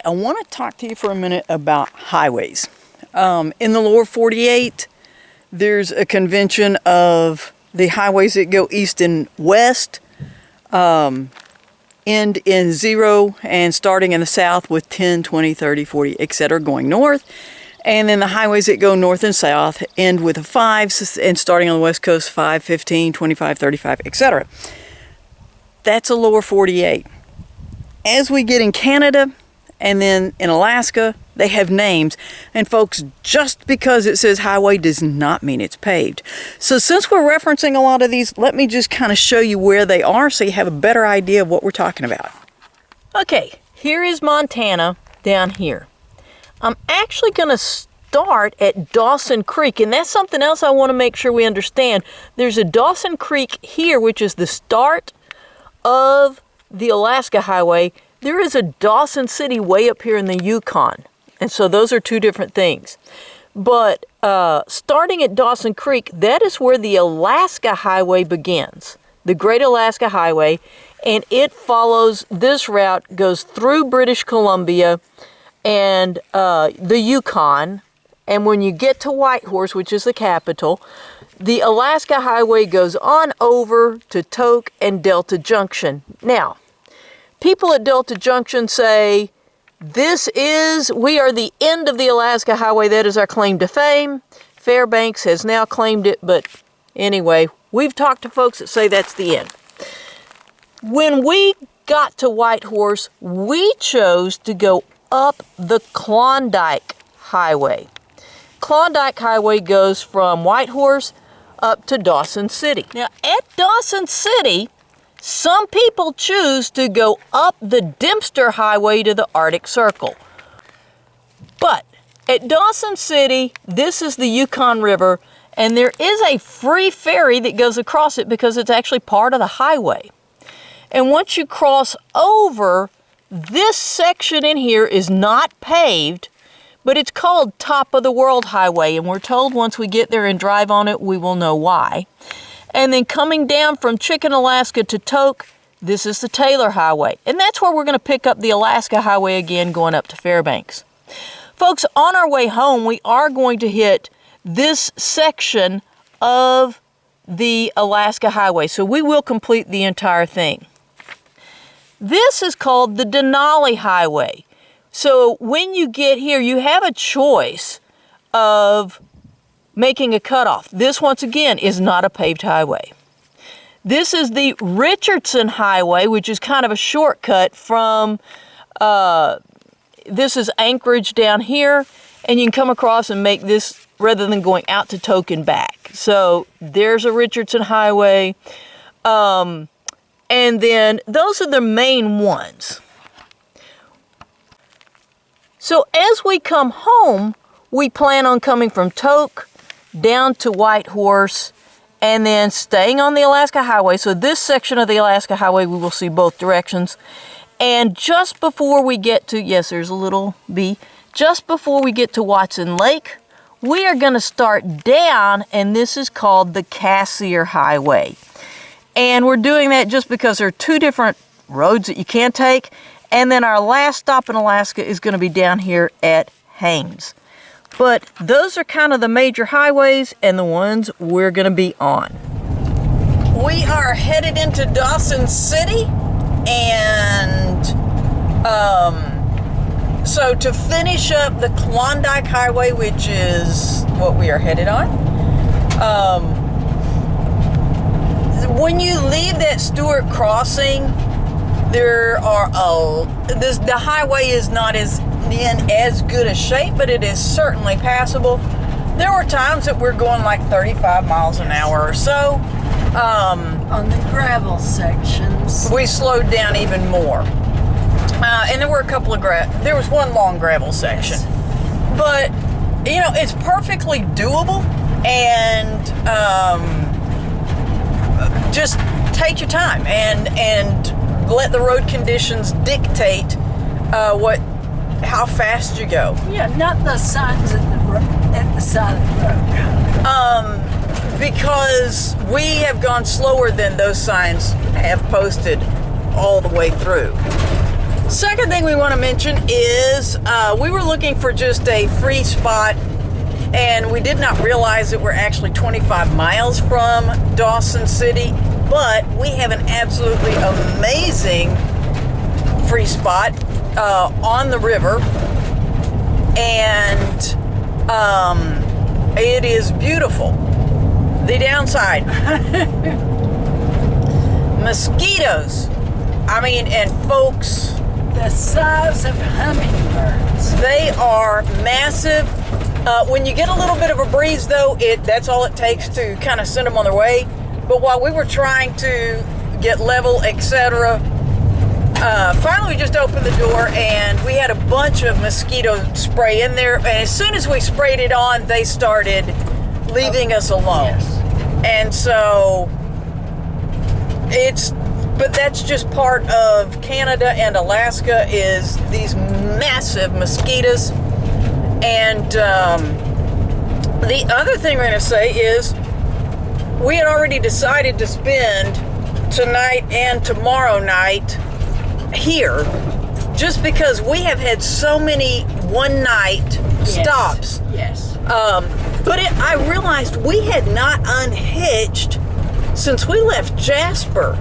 I want to talk to you for a minute about highways. In the lower 48, there's a convention of the highways that go east and west, end in 0 and starting in the south with 10, 20, 30, 40, etc. going north. And then the highways that go north and south end with a 5 and starting on the west coast 5, 15, 25, 35, etc. That's a lower 48. As we get in Canada and then in Alaska, they have names. And folks, just because it says highway does not mean it's paved. So since we're referencing a lot of these, let me just kind of show you where they are so you have a better idea of what we're talking about. Okay, here is Montana down here. I'm actually going to start at Dawson Creek, and that's something else I want to make sure we understand. There's a Dawson Creek here, which is the start of the Alaska Highway. There is a Dawson City way up here in the Yukon, and so those are two different things. But starting at Dawson Creek, that is where the Alaska Highway begins, the Great Alaska Highway, and it follows this route, goes through British Columbia and the Yukon, and when you get to Whitehorse, which is the capital, the Alaska Highway goes on over to Tok and Delta Junction. Now, people at Delta Junction say, we are the end of the Alaska Highway. That is our claim to fame. Fairbanks has now claimed it, but anyway, we've talked to folks that say that's the end. When we got to Whitehorse, we chose to go up the Klondike Highway. Klondike Highway goes from Whitehorse up to Dawson City. Now, at Dawson City, some people choose to go up the Dempster Highway to the Arctic Circle. But at Dawson City, this is the Yukon River, and there is a free ferry that goes across it because it's actually part of the highway. And once you cross over, this section in here is not paved, but it's called Top of the World Highway, and we're told once we get there and drive on it, we will know why. And then coming down from Chicken, Alaska to Tok, this is the Taylor Highway. And that's where we're going to pick up the Alaska Highway again, going up to Fairbanks. Folks, on our way home, we are going to hit this section of the Alaska Highway, so we will complete the entire thing. This is called the Denali Highway. So when you get here, you have a choice of making a cutoff. This, once again, is not a paved highway. This is the Richardson Highway, which is kind of a shortcut from, this is Anchorage down here, and you can come across and make this rather than going out to Tok and back. So there's a Richardson Highway. And then those are the main ones. So as we come home, we plan on coming from Tok down to Whitehorse and then staying on the Alaska Highway. So this section of the Alaska Highway, we will see both directions. And just before we get to, yes, there's a little B, just before we get to Watson Lake, we are going to start down, and this is called the Cassiar Highway. And we're doing that just because there are two different roads that you can take. And then our last stop in Alaska is going to be down here at Haines. But those are kind of the major highways and the ones we're going to be on. We are headed into Dawson City, and so to finish up the Klondike Highway, which is what we are headed on, when you leave that Stewart crossing, there are the highway is not in as good a shape, but it is certainly passable. There were times that we're going like 35 miles an hour or so. On the gravel sections, we slowed down even more. And there were a couple of there was one long gravel section. But, you know, it's perfectly doable, and just take your time and let the road conditions dictate how fast you go. Yeah, not the signs at the side of the road. Because we have gone slower than those signs have posted all the way through. Second thing we want to mention is we were looking for just a free spot, and we did not realize that we're actually 25 miles from Dawson City, but we have an absolutely amazing free spot on the river, and it is beautiful. The downside, mosquitos. I mean, and folks, The size of hummingbirds. they are massive. When you get a little bit of a breeze, though, that's all it takes to kind of send them on their way. But while we were trying to get level, etc., finally we just opened the door and we had a bunch of mosquito spray in there. And as soon as we sprayed it on, they started leaving us alone. Yes. And so but that's just part of Canada and Alaska, is these massive mosquitoes. And the other thing we're going to say is we had already decided to spend tonight and tomorrow night here, just because we have had so many one-night stops. Yes. But I realized we had not unhitched since we left Jasper.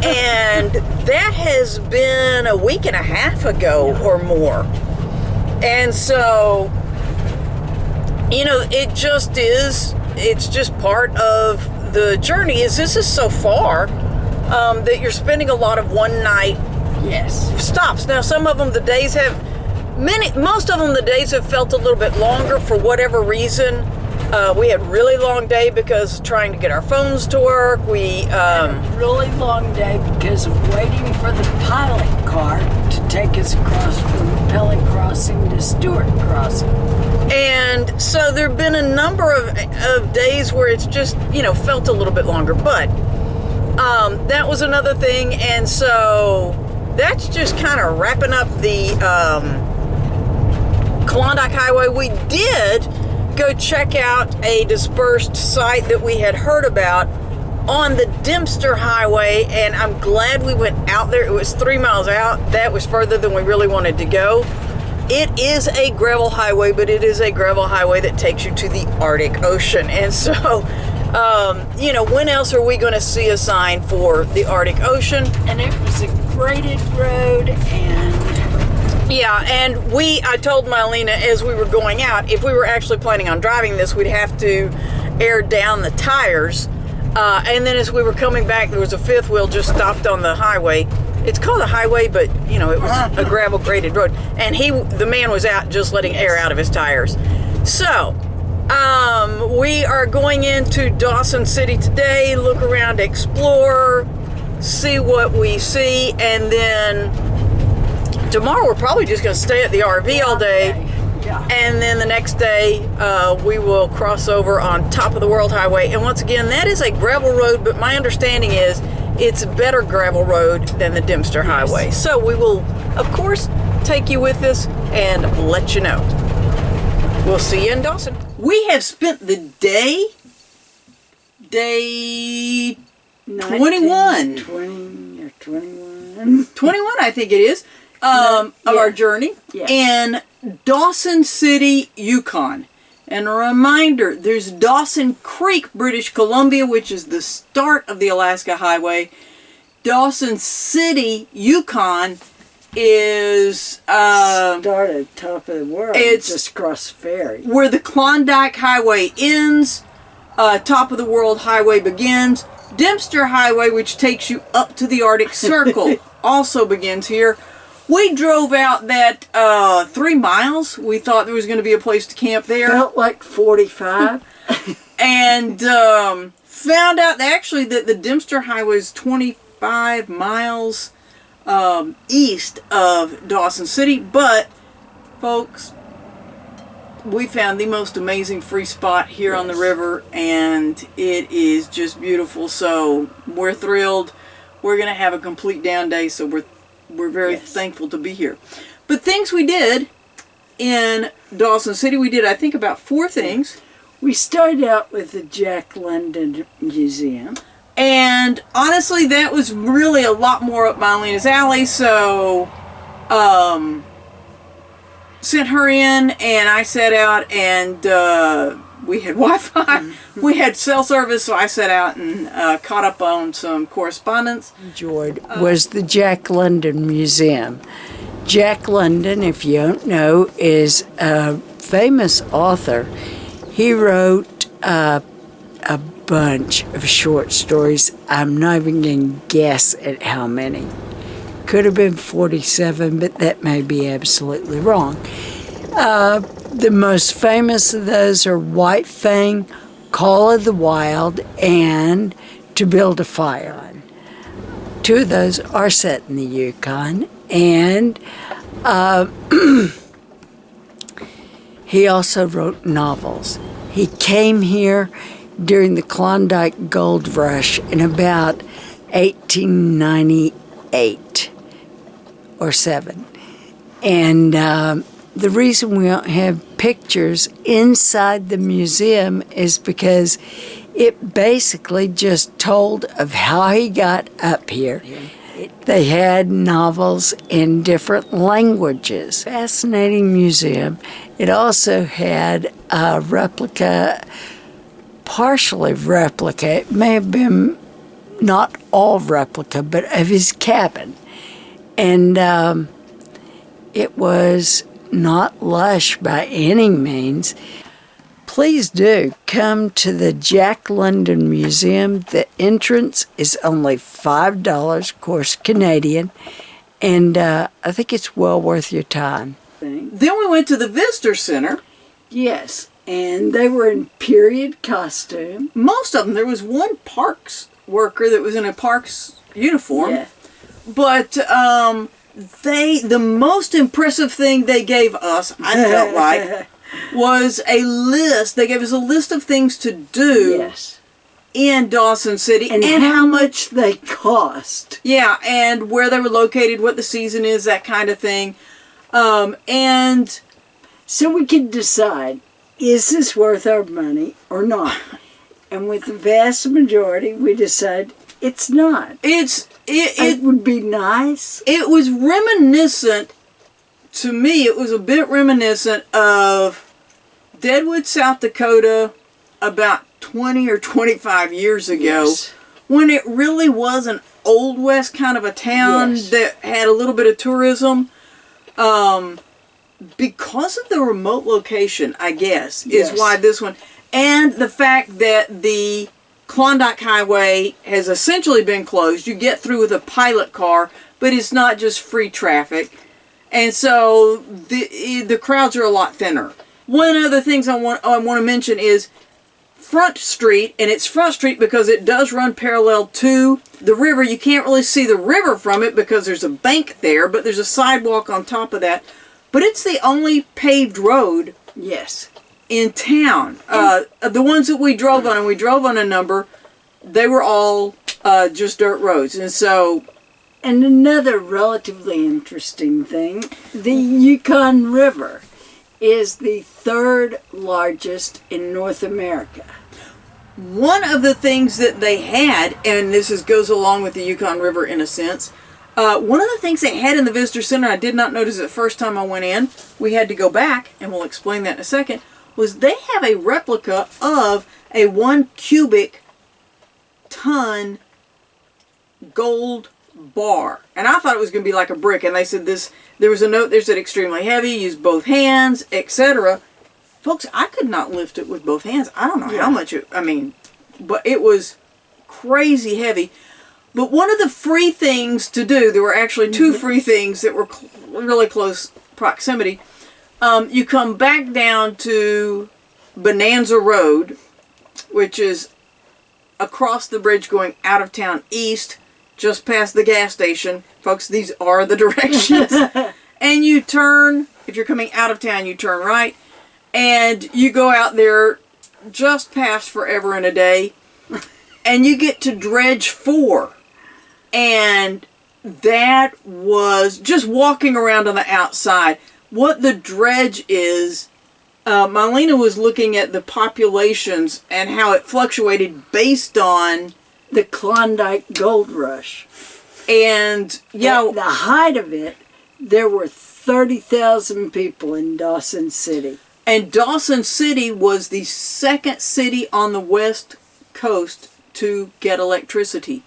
And that has been a week and a half ago or more. And so, it's just part of the journey. This is so far that you're spending a lot of one night stops. Now, some of them, most of them, the days have felt a little bit longer for whatever reason. We had a really long day because trying to get our phones to work. A really long day because of waiting for the pilot car to take us across from Pelly Crossing to Stewart Crossing. And so there have been a number of days where it's just, felt a little bit longer. But that was another thing. And so that's just kind of wrapping up the Klondike Highway. We did go check out a dispersed site that we had heard about on the Dempster Highway, and I'm glad we went out there. It was 3 miles out. That was further than we really wanted to go. It is a gravel highway, but it is a gravel highway that takes you to the Arctic Ocean. And so, when else are we going to see a sign for the Arctic Ocean? And it was a graded road, and I told MiLena as we were going out, if we were actually planning on driving this, we'd have to air down the tires. And then as we were coming back, there was a fifth wheel just stopped on the highway. It's called a highway, but it was a gravel graded road. And the man was out just letting air out of his tires. So, we are going into Dawson City today, look around, explore, see what we see, and then tomorrow we're probably just going to stay at the RV all day. Yeah. And then the next day we will cross over on top of the World Highway. And once again, that is a gravel road, but my understanding is it's a better gravel road than the Dempster Highway. So we will, of course, take you with us and let you know. We'll see you in Dawson. We have spent the day 21. 20 or 21. 21, I think it is. Of our journey in Dawson City, Yukon. And a reminder, there's Dawson Creek, British Columbia, which is the start of the Alaska Highway. Dawson City, Yukon is Started top of the world. it's just across the ferry. where the Klondike Highway ends, top of the World Highway begins. Dempster Highway, which takes you up to the Arctic Circle, also begins here. We drove out that 3 miles. We thought there was going to be a place to camp there. Felt like 45. And found out actually that the Dempster Highway is 25 miles east of Dawson City. But, folks, we found the most amazing free spot here on the river, and it is just beautiful. So we're thrilled. We're going to have a complete down day, so we're very thankful to be here. But things we did in Dawson City, we did, I think, about 4 things. We started out with the Jack London Museum. And honestly, that was really a lot more up MiLena's alley, so Sent her in, and I sat out, and we had Wi-Fi. We had cell service, so I sat out and caught up on some correspondence. Enjoyed was the Jack London Museum. Jack London, if you don't know, is a famous author. He wrote a bunch of short stories. I'm not even going to guess at how many. Could have been 47, but that may be absolutely wrong. The most famous of those are White Fang, Call of the Wild, and To Build a Fire. Two of those are set in the Yukon, and he also wrote novels. He came here during the Klondike Gold Rush in about 1898 or 7. And the reason we don't have pictures inside the museum is because it basically just told of how he got up here. They had novels in different languages. Fascinating museum. It also had a replica, partially replica, it may have been not all replica, but of his cabin. And it was not lush by any means. Please do come to the Jack London Museum. The entrance is only $5, of course, Canadian, and I think it's well worth your time. Then we went to the Visitor Center. Yes, and they were in period costume. Most of them. There was one parks worker that was in a parks uniform. Yeah. But the most impressive thing they gave us, I felt like, was a list. They gave us a list of things to do Yes. in Dawson City. And how much they cost. Yeah, and where they were located, what the season is, that kind of thing. And So we could decide, is this worth our money or not? And with the vast majority, we decide it's not. It would be nice. It was reminiscent, to me, it was a bit reminiscent of Deadwood, South Dakota, about 20 or 25 years ago, Yes. when it really was an Old West kind of a town Yes. that had a little bit of tourism. Because of the remote location, I guess, is Yes. why this one, and the fact that the Klondike Highway has essentially been closed. You get through with a pilot car, but it's not just free traffic. And so the crowds are a lot thinner. One of the things I want to mention is Front Street, and it's Front Street because it does run parallel to the river. You can't really see the river from it because there's a bank there, but there's a sidewalk on top of that. But it's the only paved road Yes. in town. The ones that we drove on, and we drove on a number, they were all just dirt roads. And so... And another relatively interesting thing, the Yukon River is the third largest in North America. One of the things that they had, and goes along with the Yukon River in a sense, one of the things they had in the Visitor Center, I did not notice the first time I went in, we had to go back, and we'll explain that in a second, was they have a replica of a 1 cubic ton gold bar. And I thought it was going to be like a brick, and they said there was a note there that said extremely heavy, use both hands, etc. Folks, I could not lift it with both hands. I don't know how much but it was crazy heavy. But one of the free things to do, there were actually two free things that were really close proximity. You come back down to Bonanza Road, which is across the bridge going out of town east, just past the gas station. Folks, these are the directions. And you turn, if you're coming out of town, you turn right. And you go out there just past Forever and a Day. And you get to Dredge 4. And that was just walking around on the outside. What the dredge is, MiLena was looking at the populations and how it fluctuated based on The Klondike Gold Rush. and The height of it there were 30,000 people in Dawson City. And Dawson City was the second city on the west coast to get electricity.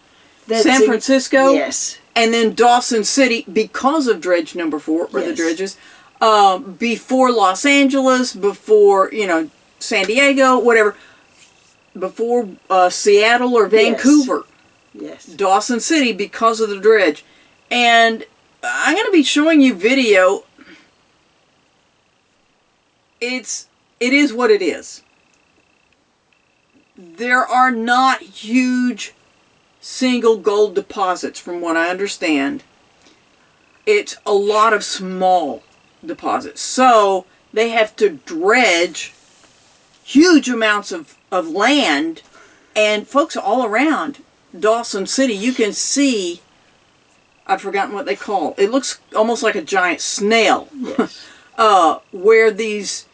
San Francisco, yes. And then Dawson City, because of dredge number 4, or the dredges, before Los Angeles, before, San Diego, whatever, before Seattle or Vancouver. Yes. Dawson City, because of the dredge. And I'm going to be showing you video. It is what it is. There are not huge single gold deposits, from what I understand. It's a lot of small deposits. So they have to dredge huge amounts of land. And folks, all around Dawson City, you can see, I've forgotten what they call it. It looks almost like a giant snail. Yes. Where the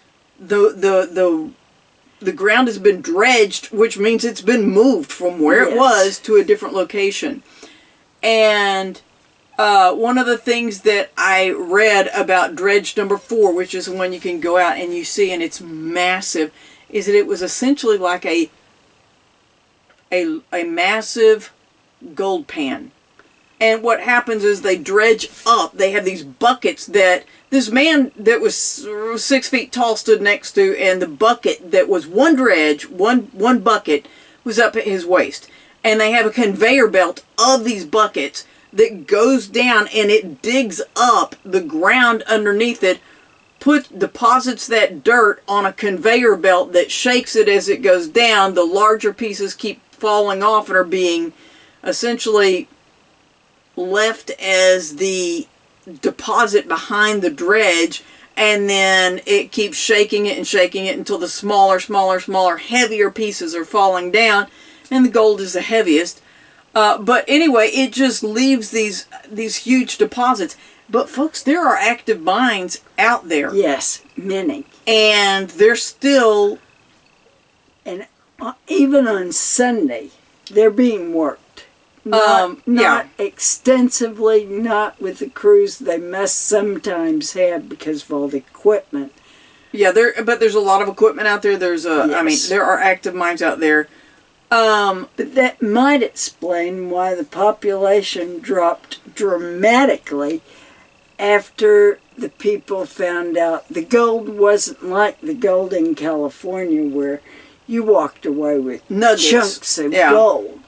ground has been dredged, which means it's been moved from where it was to a different location. And one of the things that I read about dredge number 4, which is the one you can go out and you see, and it's massive, is that it was essentially like a massive gold pan. And what happens is they dredge up. They have these buckets that this man that was 6 feet tall stood next to, and the bucket that was one dredge, one bucket, was up at his waist. And they have a conveyor belt of these buckets that goes down, and it digs up the ground underneath it, deposits that dirt on a conveyor belt that shakes it as it goes down. The larger pieces keep falling off and are being essentially left as the deposit behind the dredge, and then it keeps shaking it until the smaller, heavier pieces are falling down, and the gold is the heaviest. But anyway, it just leaves these huge deposits. But folks, there are active mines out there. Yes, many. And they're still... And even on Sunday, they're being worked. Not extensively, not with the crews they must sometimes have because of all the equipment. Yeah, but there's a lot of equipment out there. There's there are active mines out there. But that might explain why the population dropped dramatically after the people found out the gold wasn't like the gold in California where you walked away with nuggets, chunks of gold.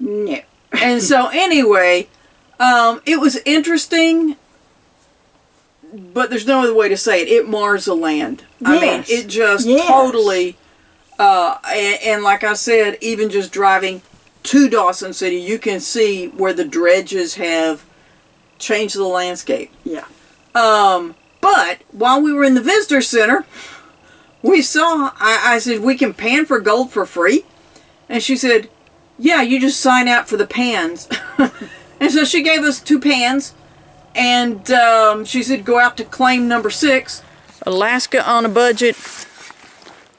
No. And so anyway, it was interesting, but there's no other way to say it. It mars the land. I mean, it just totally, and like I said, even just driving to Dawson City, you can see where the dredges have changed the landscape. Yeah. But while we were in the visitor center, we saw, I said, we can pan for gold for free. And she said, yeah, you just sign out for the pans. And so she gave us 2 pans. And she said, go out to claim number 6. Alaska on a budget.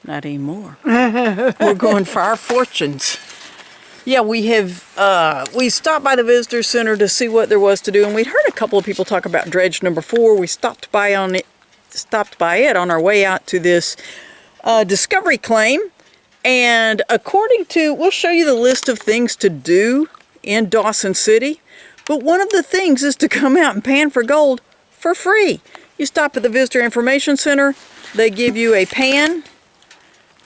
Not anymore. We're going for our fortunes. Yeah, we stopped by the visitor center to see what there was to do. And we'd heard a couple of people talk about dredge number 4. We stopped by it on our way out to this discovery claim. And according to, we'll show you the list of things to do in Dawson City. But one of the things is to come out and pan for gold for free. You stop at the Visitor Information Center. They give you a pan.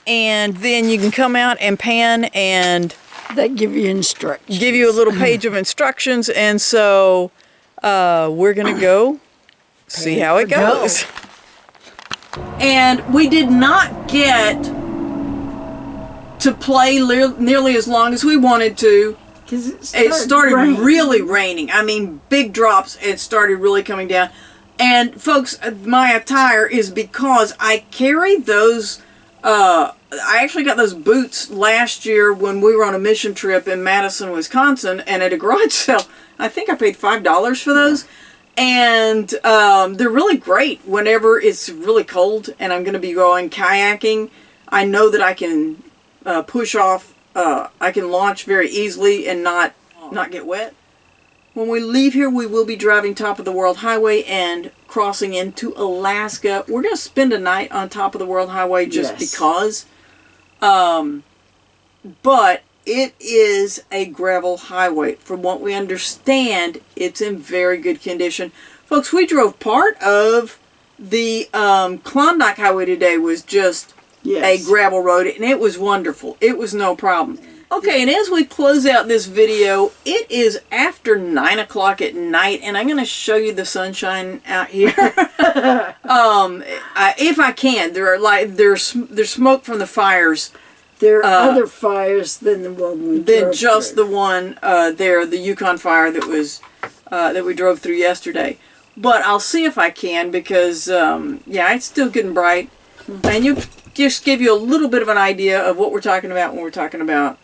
And then you can come out and pan, and they give you instructions. Give you a little page of instructions. And so we're going to go see how it goes. And we did not get to play nearly as long as we wanted to. Because it started really raining. I mean, big drops. It started really coming down. And folks, my attire is because I carry those. I actually got those boots last year when we were on a mission trip in Madison, Wisconsin, and at a garage sale, I think I paid $5 for those. And they're really great whenever it's really cold and I'm going to be going kayaking. I know that I can push off, I can launch very easily and not get wet. When we leave here, we will be driving top of the World Highway and crossing into Alaska. We're going to spend a night on top of the World Highway just because. But it is a gravel highway. From what we understand, it's in very good condition. Folks, we drove part of the Klondike Highway today. Was just a gravel road, and it was wonderful. It was no problem. Okay, and as we close out this video, it is after 9 o'clock at night, and I'm going to show you the sunshine out here. If I can, there's smoke from the fires. There are other fires than the one we than just through. The one there, the Yukon fire that was that we drove through yesterday. But I'll see if I can because yeah, it's still getting bright, and you just give you a little bit of an idea of what we're talking about when we're talking about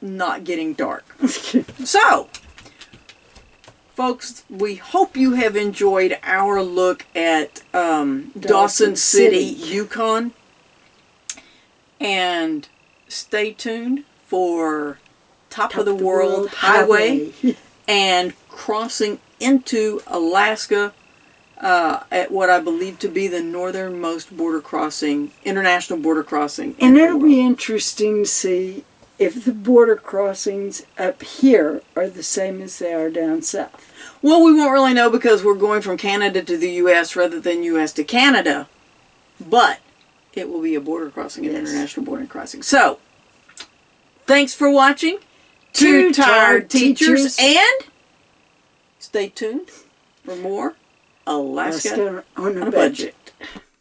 not getting dark. So, folks, we hope you have enjoyed our look at Dawson City, Yukon. And stay tuned for Top of the World Highway and crossing into Alaska at what I believe to be the northernmost border crossing, international border crossing. And it'll be interesting to see if the border crossings up here are the same as they are down south. Well, we won't really know because we're going from Canada to the U.S. rather than U.S. to Canada. But it will be a border crossing, an international border crossing. So, thanks for watching. Two Tired Teachers. And stay tuned for more Alaska on a budget.